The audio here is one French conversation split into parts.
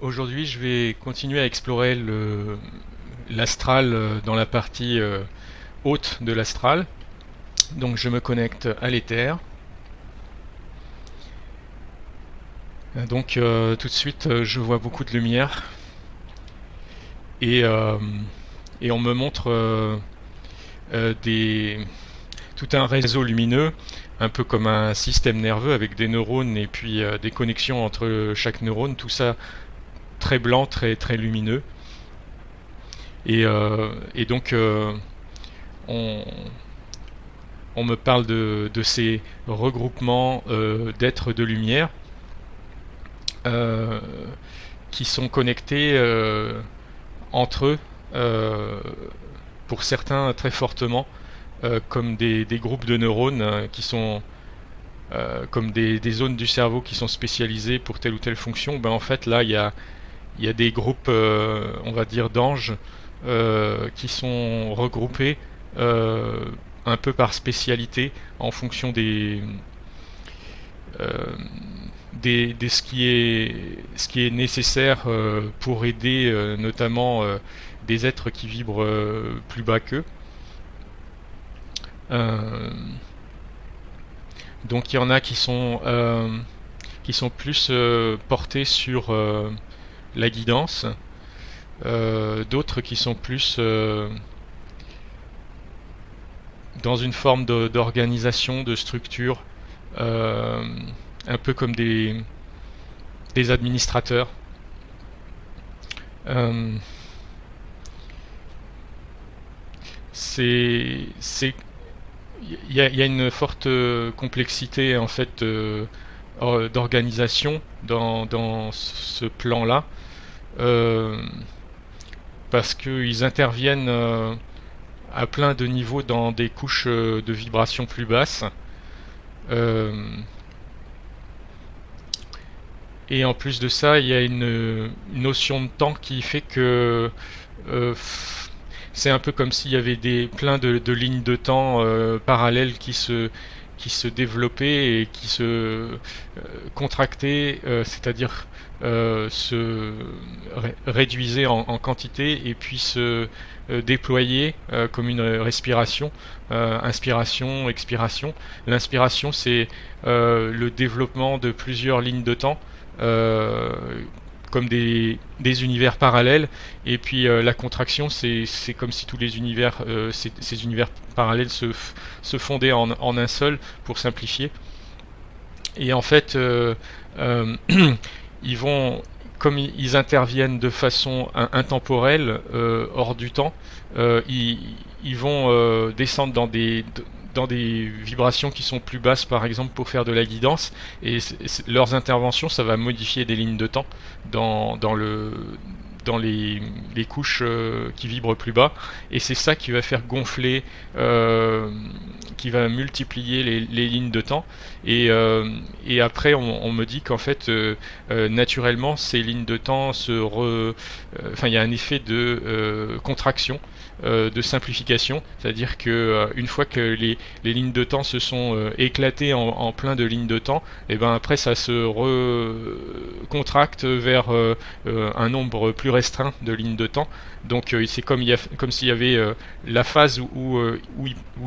Aujourd'hui, je vais continuer à explorer l'astral dans la partie haute de l'astral. Donc je me connecte à l'éther. Donc tout de suite, je vois beaucoup de lumière et, euh, et on me montre des, tout un réseau lumineux, un peu comme un système nerveux avec des neurones et puis des connexions entre chaque neurone, tout ça très blanc, très lumineux. Et donc on, on me parle de ces regroupements d'êtres de lumière euh, qui sont connectés entre eux, euh, pour certains très fortement, comme des groupes de neurones qui sont comme des zones du cerveau qui sont spécialisées pour telle ou telle fonction. Ben en fait là il y a des groupes, on va dire d'anges, qui sont regroupés un peu par spécialité en fonction euh, des ce qui est nécessaire pour aider notamment des êtres qui vibrent plus bas qu'eux. Euh, donc il y en a qui sont plus portés sur la guidance, d'autres qui sont plus dans une forme d'organisation, de structure, euh, un peu comme des administrateurs. Euh, c'est, il y a une forte complexité en fait d'organisation dans ce plan-là, euh, parce qu'ils interviennent à plein de niveaux dans des couches de vibrations plus basses. Euh, et en plus de ça, il y a une notion de temps qui fait que euh, c'est un peu comme s'il y avait plein de lignes de temps parallèles qui se développaient et qui se contractaient, c'est-à-dire se réduisaient en quantité et puis se déployer comme une respiration, inspiration, expiration. L'inspiration, c'est le développement de plusieurs lignes de temps, euh, comme des univers parallèles, et puis la contraction, c'est comme si tous les univers, ces univers parallèles se fondaient en un seul, pour simplifier. Et en fait, ils vont, comme ils interviennent de façon intemporelle, hors du temps, ils, ils vont descendre dans des vibrations qui sont plus basses, par exemple, pour faire de la guidance, et leurs interventions, ça va modifier des lignes de temps dans dans les couches qui vibrent plus bas, et c'est ça qui va faire gonfler, qui va multiplier les lignes de temps, et après on me dit qu'en fait naturellement ces lignes de temps enfin il y a un effet de contraction, de simplification, c'est-à-dire que une fois que les lignes de temps se sont éclatées en plein de lignes de temps, et ben après ça se recontracte vers un nombre plus restreint de lignes de temps. Donc c'est comme, comme s'il y avait la phase où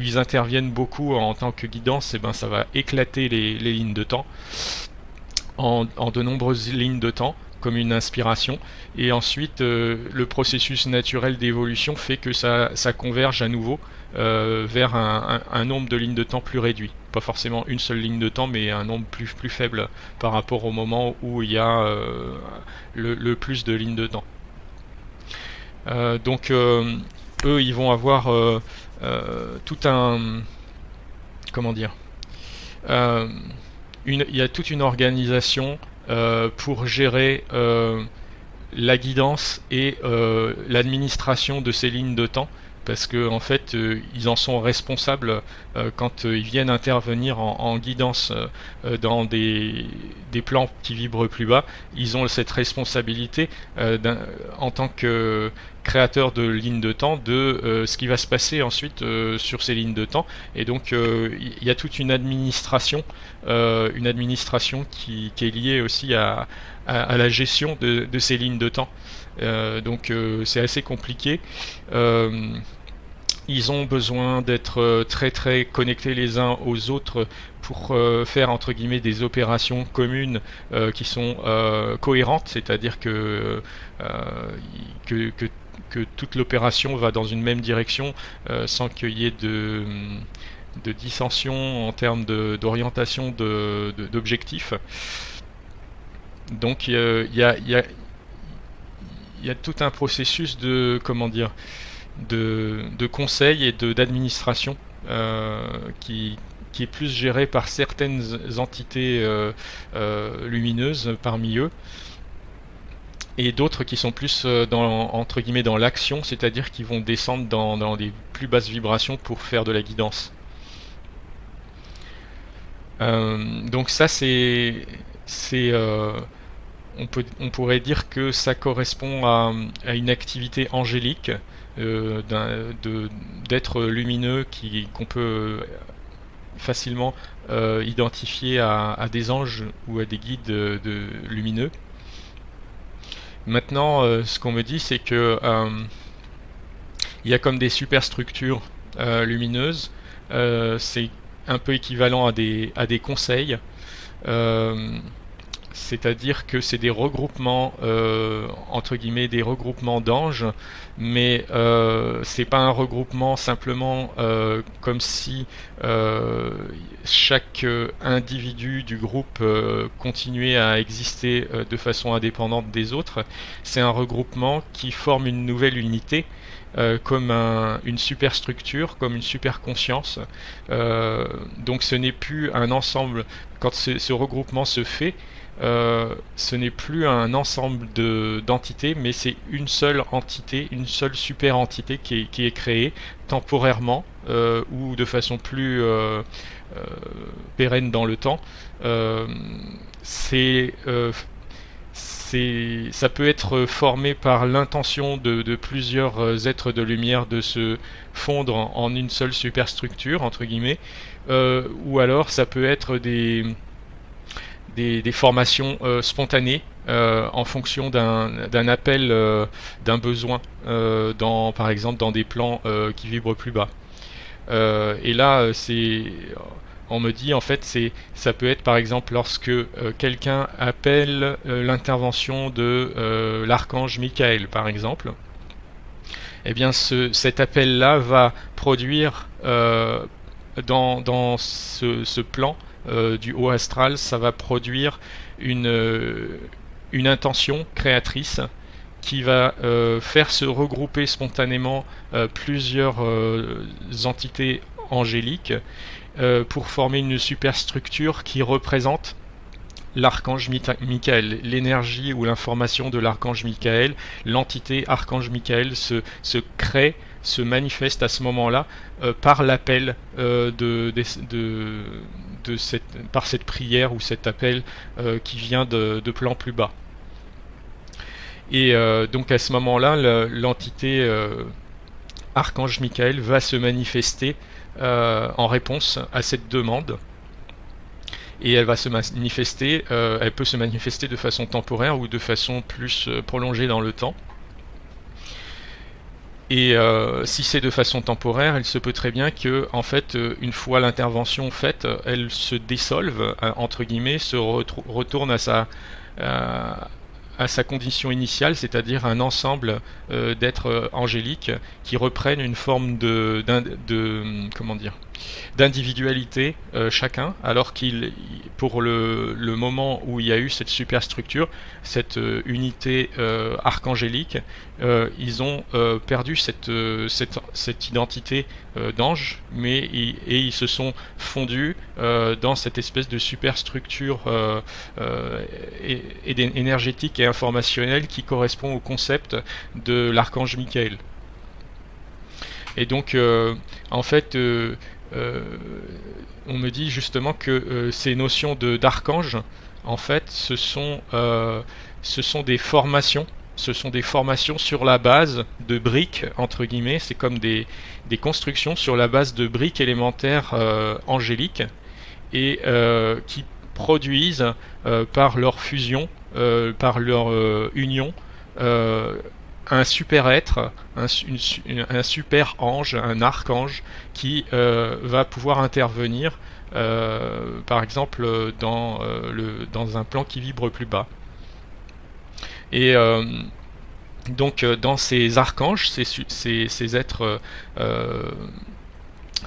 ils interviennent beaucoup en tant que guidance, et ben ça va éclater les lignes de temps en de nombreuses lignes de temps, comme une inspiration, et ensuite le processus naturel d'évolution fait que ça converge à nouveau vers un nombre de lignes de temps plus réduit. Pas forcément une seule ligne de temps, mais un nombre plus faible par rapport au moment où il y a le plus de lignes de temps. Donc eux, ils vont avoir tout un... Comment dire, euh, il y a toute une organisation pour gérer la guidance et l'administration de ces lignes de temps, parce que en fait ils en sont responsables quand ils viennent intervenir en guidance dans des plans qui vibrent plus bas. Ils ont cette responsabilité en tant que créateur de lignes de temps de ce qui va se passer ensuite sur ces lignes de temps, et donc il y a toute une administration qui est liée aussi à la gestion de ces lignes de temps. Donc c'est assez compliqué. Ils ont besoin d'être très très connectés les uns aux autres pour faire entre guillemets des opérations communes qui sont cohérentes, c'est-à-dire que, que, que toute l'opération va dans une même direction sans qu'il y ait de dissension en termes d'orientation d'objectifs. Donc il y a tout un processus de, comment dire, de conseil et d'administration qui est plus géré par certaines entités lumineuses parmi eux, et d'autres qui sont plus entre guillemets dans l'action, c'est-à-dire qui vont descendre dans des plus basses vibrations pour faire de la guidance. Donc ça on pourrait dire que ça correspond à une activité angélique d'êtres lumineux qu'on peut facilement identifier à des anges ou à des guides lumineux. Maintenant, ce qu'on me dit, c'est que il y a comme des superstructures lumineuses. C'est un peu équivalent à des conseils. C'est-à-dire que c'est des regroupements, entre guillemets, des regroupements d'anges, mais c'est pas un regroupement simplement comme si chaque individu du groupe continuait à exister de façon indépendante des autres. C'est un regroupement qui forme une nouvelle unité. Comme une superstructure, comme une super conscience. Donc ce n'est plus un ensemble. Quand ce regroupement se fait, ce n'est plus un ensemble d'entités, mais c'est une seule entité, une seule super entité qui est créée temporairement ou de façon plus pérenne dans le temps. Ça peut être formé par l'intention de plusieurs êtres de lumière de se fondre en une seule superstructure, entre guillemets, ou alors ça peut être des formations spontanées en fonction d'un appel, d'un besoin, par exemple dans des plans qui vibrent plus bas. Et là, on me dit en fait ça peut être par exemple lorsque quelqu'un appelle l'intervention de l'archange Michael par exemple. Eh bien cet appel là va produire dans ce plan du haut astral, ça va produire une intention créatrice qui va faire se regrouper spontanément plusieurs entités angéliques pour former une superstructure qui représente l'archange Michael, l'énergie ou l'information de l'archange Michael, l'entité archange Michael se crée, se manifeste à ce moment-là par l'appel par cette prière ou cet appel qui vient de plans plus bas. Et donc à ce moment-là, l'entité archange Michael va se manifester en réponse à cette demande. Et elle va se manifester, elle peut se manifester de façon temporaire ou de façon plus prolongée dans le temps. Et si c'est de façon temporaire, il se peut très bien que, en fait, une fois l'intervention faite, elle se dissolve, entre guillemets, se retourne à sa condition initiale, c'est-à-dire un ensemble d'êtres angéliques qui reprennent une forme comment dire, d'individualité chacun, alors pour le moment où il y a eu cette superstructure, cette unité archangélique, ils ont perdu cette identité d'ange, et ils se sont fondus dans cette espèce de superstructure énergétique et informationnelle qui correspond au concept de l'archange Michael. Et donc, en fait, on me dit justement que ces notions d'archange, en fait, ce sont des formations. Ce sont des formations sur la base de briques, entre guillemets. C'est comme des constructions sur la base de briques élémentaires angéliques et qui produisent par leur fusion par leur union, un super être, un super ange, un archange qui va pouvoir intervenir, par exemple dans un plan qui vibre plus bas. Et donc dans ces archanges, ces êtres,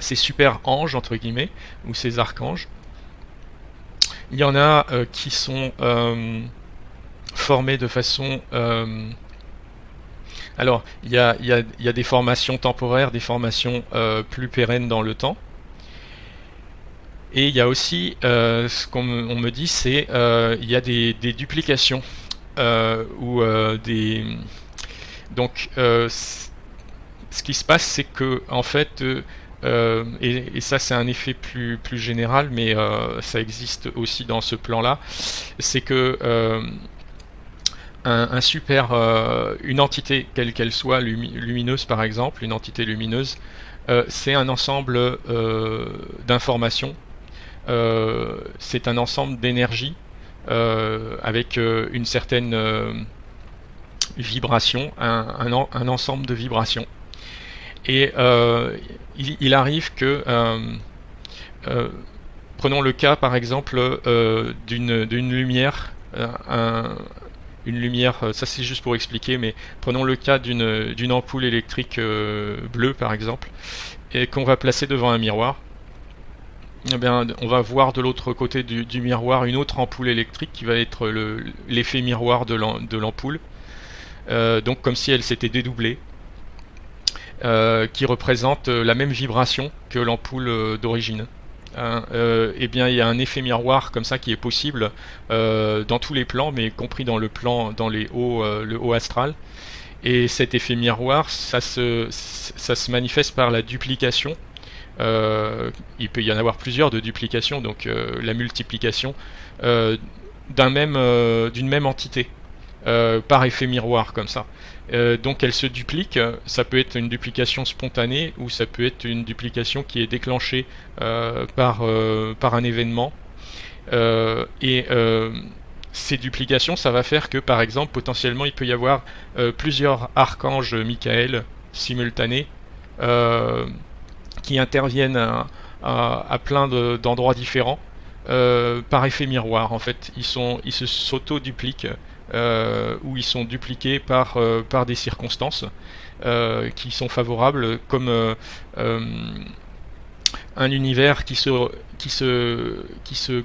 ces super anges entre guillemets, ou ces archanges, il y en a qui sont formés de façon... alors, il y a des formations temporaires, des formations plus pérennes dans le temps. Et il y a aussi, ce qu'on me dit, c'est il y a des duplications. Ou des... Donc, ce qui se passe, c'est que, en fait... et ça c'est un effet plus général, mais ça existe aussi dans ce plan-là, c'est que une entité, quelle qu'elle soit, lumineuse par exemple, une entité lumineuse, c'est un ensemble d'informations, c'est un ensemble d'énergie avec une certaine vibration, un ensemble de vibrations. Et il arrive que, prenons le cas par exemple d'une lumière, une lumière, ça c'est juste pour expliquer, mais prenons le cas d'une ampoule électrique bleue par exemple, et qu'on va placer devant un miroir. Eh bien, on va voir de l'autre côté du miroir une autre ampoule électrique qui va être l'effet miroir de l'ampoule, donc comme si elle s'était dédoublée, qui représente la même vibration que l'ampoule d'origine. Eh bien, il y a un effet miroir comme ça qui est possible dans tous les plans, mais compris dans le haut astral. Et cet effet miroir, ça se manifeste par la duplication. Il peut y en avoir plusieurs de duplications, donc la multiplication d'une même entité par effet miroir comme ça. Donc elle se duplique, ça peut être une duplication spontanée ou ça peut être une duplication qui est déclenchée par un événement. Ces duplications, ça va faire que par exemple potentiellement il peut y avoir plusieurs archanges Michael simultanés qui interviennent à plein d'endroits différents par effet miroir. En fait, ils se s'auto-dupliquent ou ils sont dupliqués par des circonstances qui sont favorables, comme un univers qui se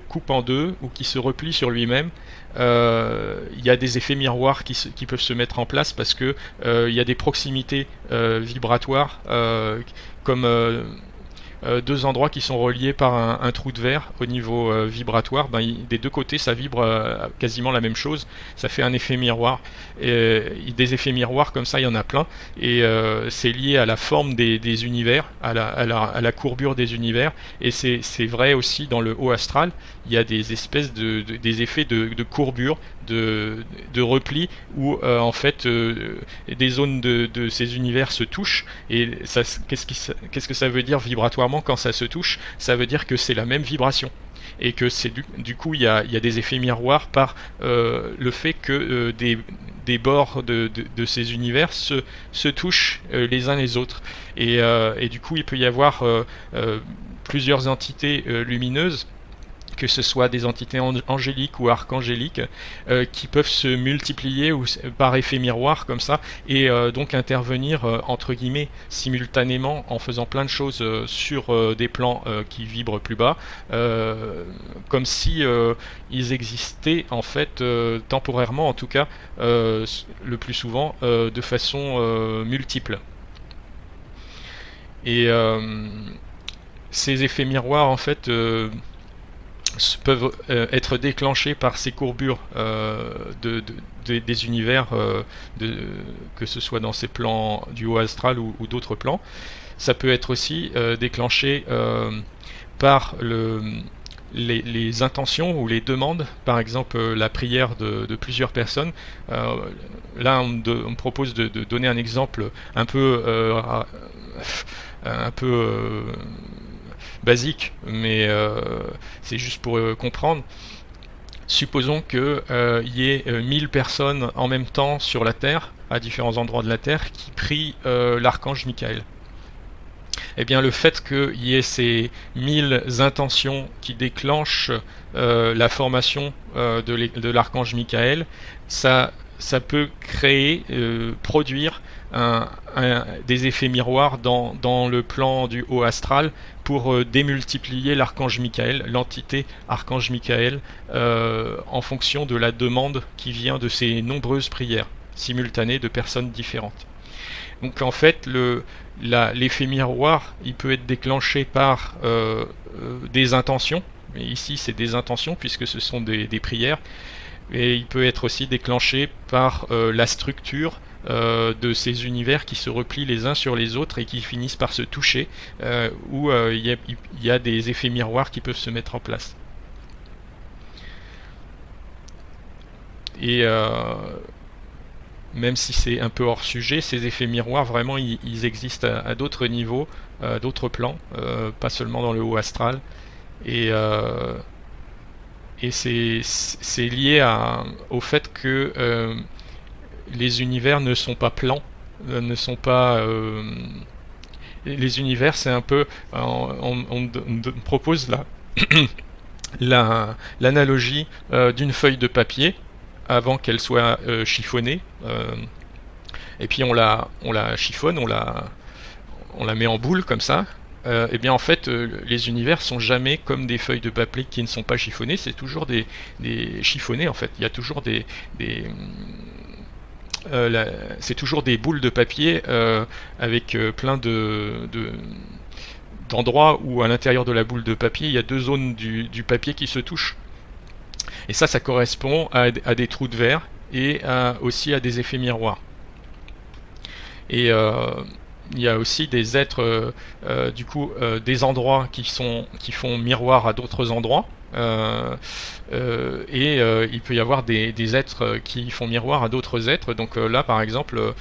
coupe en deux ou qui se replie sur lui-même. Il y a des effets miroirs qui peuvent se mettre en place parce que il y a des proximités vibratoires comme deux endroits qui sont reliés par un trou de verre au niveau vibratoire. Des deux côtés ça vibre quasiment la même chose, ça fait un effet miroir. Des effets miroirs comme ça il y en a plein, et c'est lié à la forme des univers, à la courbure des univers, et c'est vrai aussi dans le haut astral. Il y a des espèces des effets de courbure, de repli, où en fait des zones de ces univers se touchent, et qu'est-ce que ça veut dire vibratoirement quand ça se touche? Ça veut dire que c'est la même vibration, et que c'est du coup il y a des effets miroirs par le fait que des bords de ces univers se touchent les uns les autres, et du coup il peut y avoir plusieurs entités lumineuses, que ce soit des entités angéliques ou archangéliques, qui peuvent se multiplier par effet miroir comme ça, et donc intervenir entre guillemets simultanément en faisant plein de choses sur des plans qui vibrent plus bas, comme si ils existaient en fait temporairement, en tout cas le plus souvent de façon multiple. Et ces effets miroirs en fait peuvent être déclenchés par ces courbures des univers, que ce soit dans ces plans du haut astral ou d'autres plans. Ça peut être aussi déclenché par les intentions ou les demandes, par exemple la prière de plusieurs personnes. Là on me propose de donner un exemple un peu basique, mais c'est juste pour comprendre. Supposons que y ait 1000 personnes en même temps sur la Terre, à différents endroits de la Terre, qui prient l'archange Michael. Eh bien, le fait qu'il y ait ces 1000 intentions qui déclenchent la formation de l'archange Michael, ça peut créer, produire des effets miroirs dans le plan du haut astral pour démultiplier l'archange Michael, l'entité archange Michael, en fonction de la demande qui vient de ces nombreuses prières simultanées de personnes différentes. Donc en fait, l'effet miroir, il peut être déclenché par des intentions, mais ici c'est des intentions puisque ce sont des prières, et il peut être aussi déclenché par la structure de ces univers qui se replient les uns sur les autres et qui finissent par se toucher, où il y a des effets miroirs qui peuvent se mettre en place. Et même si c'est un peu hors sujet, ces effets miroirs, vraiment, ils existent à d'autres niveaux, à d'autres plans, pas seulement dans le haut astral. Et, c'est lié au fait que les univers ne sont pas plans, ne sont pas... les univers, c'est un peu... on propose l'analogie d'une feuille de papier avant qu'elle soit chiffonnée, et puis on la chiffonne, on la met en boule comme ça. Et bien en fait, les univers sont jamais comme des feuilles de papier qui ne sont pas chiffonnées, c'est toujours des chiffonnés en fait. Il y a toujours c'est toujours des boules de papier avec plein d'endroits où à l'intérieur de la boule de papier il y a deux zones du papier qui se touchent. Et ça correspond à des trous de verre et aussi à des effets miroirs. Et il y a aussi des êtres, des endroits qui font miroir à d'autres endroits. Il peut y avoir des êtres qui font miroir à d'autres êtres. Donc là, par exemple,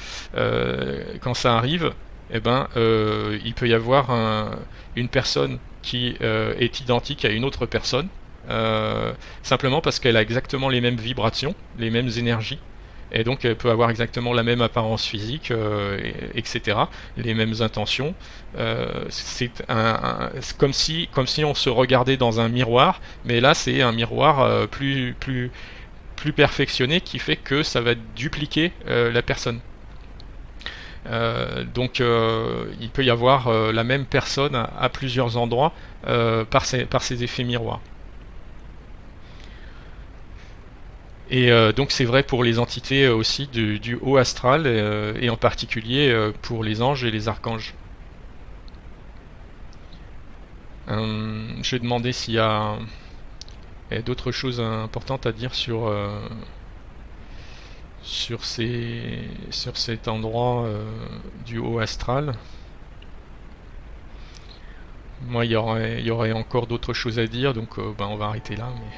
quand ça arrive, eh ben, il peut y avoir une personne qui est identique à une autre personne. Simplement parce qu'elle a exactement les mêmes vibrations, les mêmes énergies, et donc elle peut avoir exactement la même apparence physique, etc., les mêmes intentions. C'est comme si on se regardait dans un miroir, mais là c'est un miroir plus perfectionné qui fait que ça va dupliquer la personne. Donc il peut y avoir la même personne à plusieurs endroits par ces effets miroirs. Et donc c'est vrai pour les entités aussi du haut astral, et en particulier pour les anges et les archanges. Je vais demander s'il y a d'autres choses importantes à dire sur cet endroit du haut astral. Moi, il y aurait encore d'autres choses à dire, donc on va arrêter là. Mais...